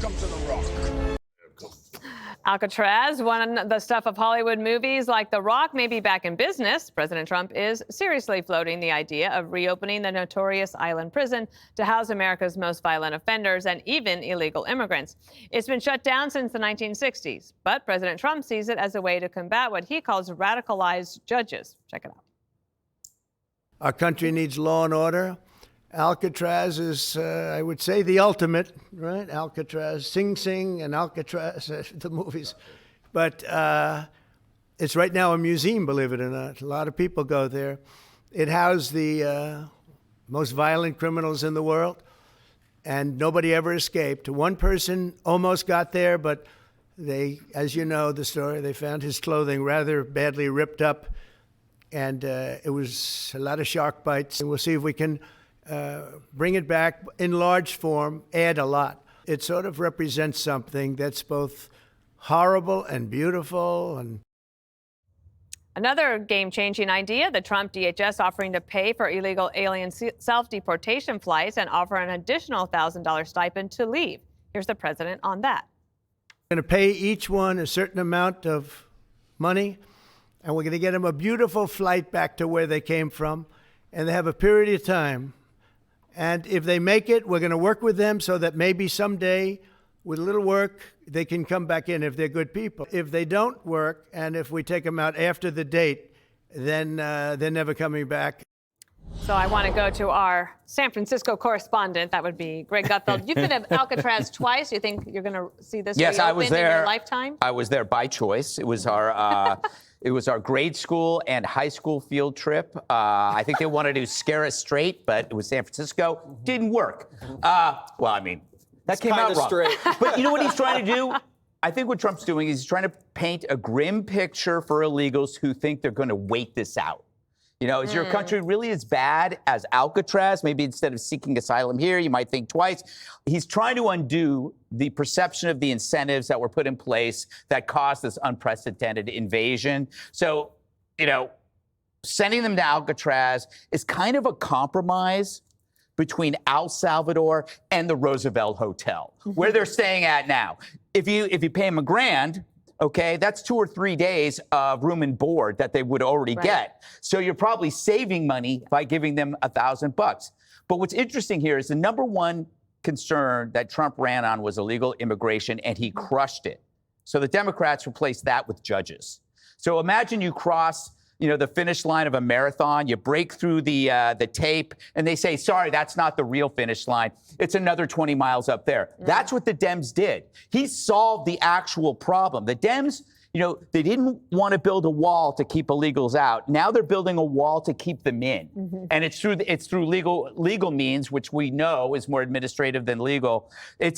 Welcome to the Rock. Alcatraz, one of the stuff of Hollywood movies like The Rock, may be back in business. President Trump is seriously floating the idea of reopening the notorious island prison to house America's most violent offenders and even illegal immigrants. It's been shut down since the 1960s, but President Trump sees it as a way to combat what he calls radicalized judges. Check it out. Our country needs law and order. Alcatraz is, I would say, the ultimate, right? Alcatraz, Sing Sing and Alcatraz, the movies. But it's right now a museum, believe it or not. A lot of people go there. It housed the most violent criminals in the world, and nobody ever escaped. One person almost got there, but they, as you know the story, they found his clothing rather badly ripped up, and it was a lot of shark bites. And we'll see if we can bring it back in large form, add a lot. It sort of represents something that's both horrible and beautiful. And another game-changing idea, the Trump DHS offering to pay for illegal alien self-deportation flights and offer an additional $1,000 stipend to leave. Here's the president on that. We're going to pay each one a certain amount of money, and we're going to get them a beautiful flight back to where they came from, and they have a period of time. And if they make it, we're going to work with them so that maybe someday, with a little work, they can come back in if they're good people. If they don't work, and if we take them out after the date, then they're never coming back. So I want to go to our San Francisco correspondent. That would be Greg Gutel. You've been at Alcatraz twice. You think you're going to see this Yes, I was there in your lifetime? I was there by choice. It was our it was our grade school and high school field trip. I think they wanted to scare us straight, but it was San Francisco. Didn't work. Well, I mean, that came out wrong. Straight. But you know what he's trying to do? I think what Trump's doing is he's trying to paint a grim picture for illegals who think they're going to wait this out. You know, is your country really as bad as Alcatraz? Maybe instead of seeking asylum here, you might think twice. He's trying to undo the perception of the incentives that were put in place that caused this unprecedented invasion. So, you know, sending them to Alcatraz is kind of a compromise between El Salvador and the Roosevelt Hotel, where they're staying at now. If you pay them $1,000, okay, that's 2 or 3 days of room and board that they would already get. So you're probably saving money by giving them $1,000 bucks. But what's interesting here is the number one concern that Trump ran on was illegal immigration, and he crushed it. So the Democrats replaced that with judges. So imagine you cross, you know, the finish line of a marathon, you break through the tape, and they say, sorry, that's not the real finish line. It's another 20 miles up there. That's what the Dems did. He solved the actual problem. The Dems, you know, they didn't want to build a wall to keep illegals out. Now they're building a wall to keep them in. And it's through legal means, which we know is more administrative than legal. I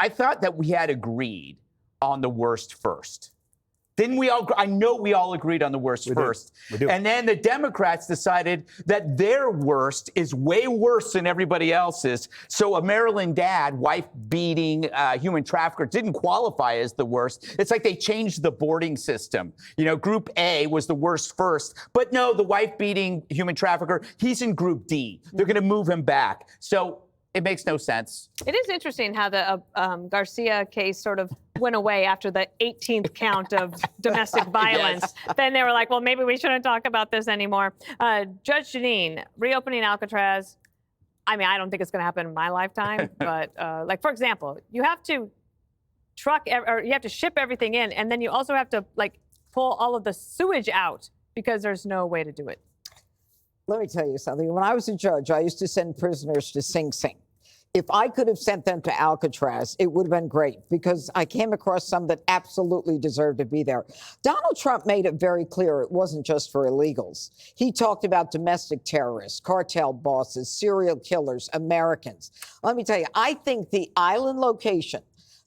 thought that we had agreed on the worst first. Didn't we all? I know we all agreed on the worst first. We do. And then the Democrats decided that their worst is way worse than everybody else's. So a Maryland dad, wife-beating human trafficker, didn't qualify as the worst. It's like they changed the boarding system. You know, Group A was the worst first. But no, the wife-beating human trafficker, he's in Group D. They're going to move him back. So it makes no sense. It is interesting how the Garcia case sort of went away after the 18th count of domestic violence. Then they were like, well, maybe we shouldn't talk about this anymore. Judge Janine, reopening Alcatraz, I mean, I don't think it's going to happen in my lifetime, but like, for example, you have to you have to ship everything in, and then you also have to like pull all of the sewage out because there's no way to do it. Let me tell you something. When I was a judge, I used to send prisoners to Sing Sing. If I could have sent them to Alcatraz, it would have been great because I came across some that absolutely deserved to be there. Donald Trump made it very clear it wasn't just for illegals. He talked about domestic terrorists, cartel bosses, serial killers, Americans. Let me tell you, I think the island location,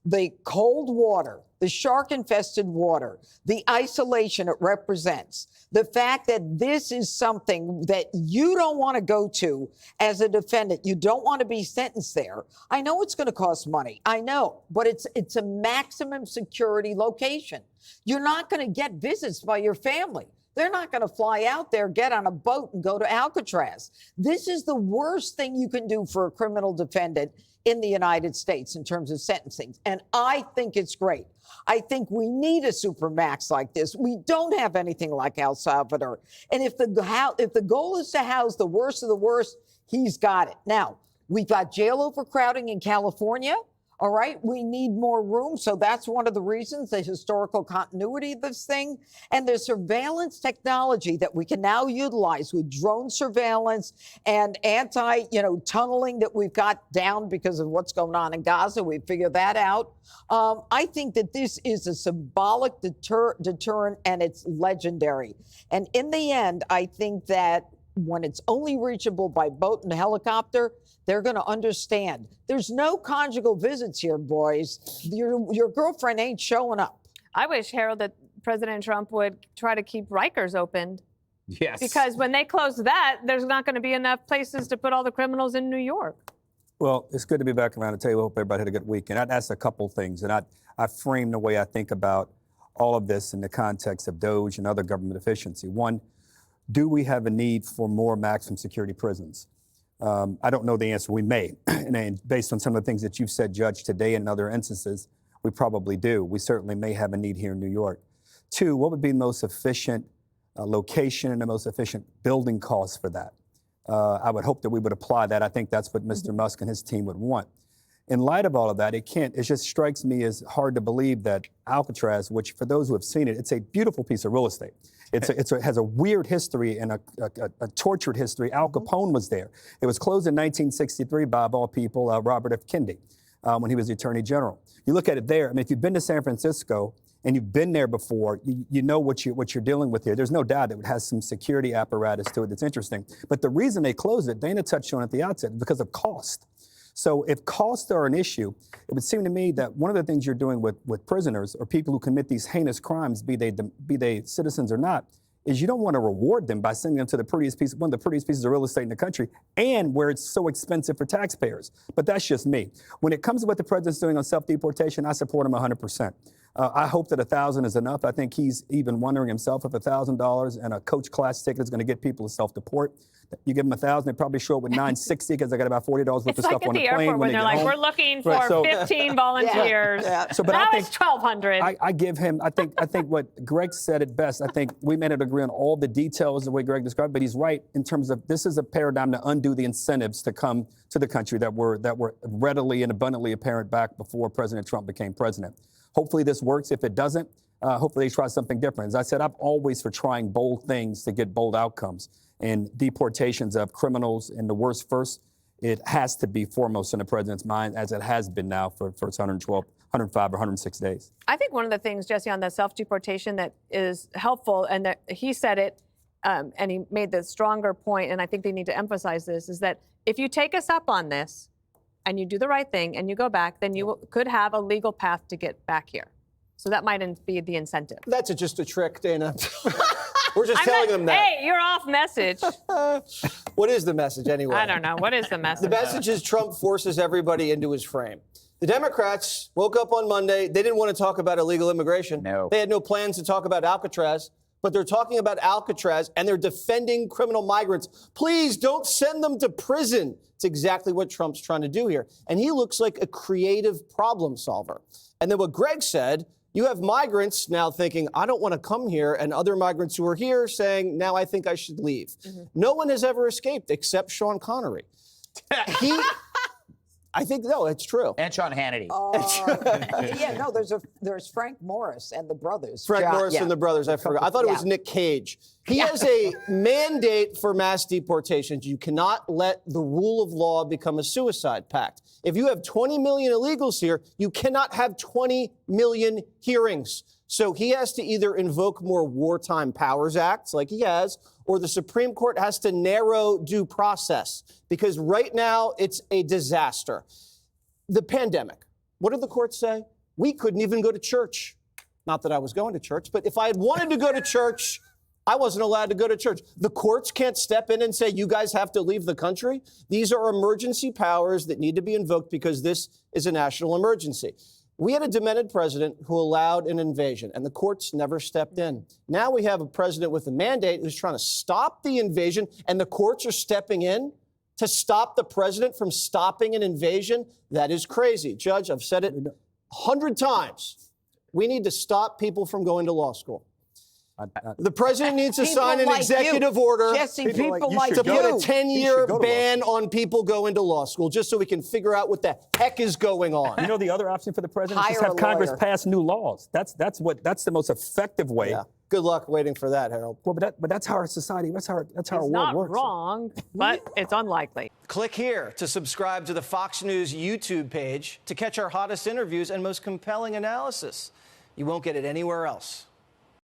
the cold water, the shark-infested water, the isolation it represents, the fact that this is something that you don't want to go to as a defendant, you don't want to be sentenced there. I know it's going to cost money. I know, but it's a maximum security location. You're not going to get visits by your family. They're not going to fly out there, get on a boat, and go to Alcatraz. This is the worst thing you can do for a criminal defendant in the United States in terms of sentencing. And I think it's great. I think we need a supermax like this. We don't have anything like El Salvador. And if the goal is to house the worst of the worst, he's got it. Now, we've got jail overcrowding in California. All right, we need more room. So that's one of the reasons, the historical continuity of this thing. And the surveillance technology that we can now utilize with drone surveillance and tunneling that we've got down because of what's going on in Gaza. We figured that out. I think that this is a symbolic deterrent, and it's legendary. And in the end, I think that when it's only reachable by boat and helicopter, they're going to understand. There's no conjugal visits here, boys. Your girlfriend ain't showing up. I wish, Harold, that President Trump would try to keep Rikers open. Yes. Because when they close that, there's not going to be enough places to put all the criminals in New York. Well, it's good to be back around the table. Hope everybody had a good weekend. I'd ask a couple things, and I frame the way I think about all of this in the context of DOGE and other government efficiency. One, do we have a need for more maximum security prisons? I don't know the answer. We may. And based on some of the things that you've said, Judge, today and other instances, we probably do. We certainly may have a need here in New York. Two, what would be the most efficient location and the most efficient building costs for that? I would hope that we would apply that. I think that's what Mr. Musk and his team would want. In light of all of that, it just strikes me as hard to believe that Alcatraz, which for those who have seen it, it's a beautiful piece of real estate. It has a weird history and a tortured history. Al Capone was there. It was closed in 1963 by, of all people, Robert F. Kennedy, when he was the Attorney General. You look at it there. I mean, if you've been to San Francisco and you've been there before, you know what you're dealing with here. There's no doubt it has some security apparatus to it that's interesting. But the reason they closed it, Dana touched on at the outset, is because of cost. So if costs are an issue, it would seem to me that one of the things you're doing with prisoners or people who commit these heinous crimes, be they citizens or not, is you don't want to reward them by sending them to one of the prettiest pieces of real estate in the country, and where it's so expensive for taxpayers. But that's just me. When it comes to what the president's doing on self-deportation, I support him 100%. I hope that 1,000 is enough. I think he's even wondering himself if $1,000 and a coach class ticket is going to get people to self-deport. You give them 1,000, they probably show up with $960 because they got about $40 worth of stuff on the plane. It's like at the airport when they're like, home. we're looking for 15 volunteers. So, but now I think it's 1,200. I give him. I think what Greg said it best. I think we may not agree on all the details the way Greg described, but he's right in terms of this is a paradigm to undo the incentives to come to the country that were readily and abundantly apparent back before President Trump became president. Hopefully this works. If it doesn't, hopefully they try something different. As I said, I'm always for trying bold things to get bold outcomes. And deportations of criminals in the worst first, it has to be foremost in the president's mind, as it has been now for 112, 105 or 106 days. I think one of the things, Jesse, on the self-deportation that is helpful, and that he said it, and he made the stronger point, and I think they need to emphasize this, is that if you take us up on this and you do the right thing and you go back, then you could have a legal path to get back here. So that might be the incentive. That's just a trick, Dana. We're just telling them that. Hey, you're off message. What is the message anyway? I don't know. What is the message? The message is Trump forces everybody into his frame. The Democrats woke up on Monday. They didn't want to talk about illegal immigration. No. They had no plans to talk about Alcatraz, but they're talking about Alcatraz and they're defending criminal migrants. Please don't send them to prison. It's exactly what Trump's trying to do here. And he looks like a creative problem solver. And then what Greg said, you have migrants now thinking, I don't want to come here, and other migrants who are here saying, now I think I should leave. Mm-hmm. No one has ever escaped except Sean Connery. I think, no, it's true. And Sean Hannity. There's Frank Morris and the brothers. Frank Morris and the brothers, I forgot. I thought it was Nick Cage. He has a mandate for mass deportations. You cannot let the rule of law become a suicide pact. If you have 20 million illegals here, you cannot have 20 million hearings. So he has to either invoke more wartime powers acts like he has, or the Supreme Court has to narrow due process, because right now it's a disaster. The pandemic. What did the court say? We couldn't even go to church. Not that I was going to church, but if I had wanted to go to church, I wasn't allowed to go to church. The courts can't step in and say, you guys have to leave the country. These are emergency powers that need to be invoked because this is a national emergency. We had a demented president who allowed an invasion, and the courts never stepped in. Now we have a president with a mandate who's trying to stop the invasion, and the courts are stepping in to stop the president from stopping an invasion. That is crazy. Judge, I've said it 100 times. We need to stop people from going to law school. The president needs to sign an like executive you. order Jesse, people like you like should to you. put a You 10-year should go to law ban on people going to law school, just so we can figure out what the heck is going on. You know the other option for the president is just Hire have a Congress lawyer. pass new laws. That's the most effective way. Yeah. Good luck waiting for that, Harold. Well, but that's how our society, that's how our It's world not works. wrong, but it's unlikely. Click here to subscribe to the Fox News YouTube page to catch our hottest interviews and most compelling analysis. You won't get it anywhere else.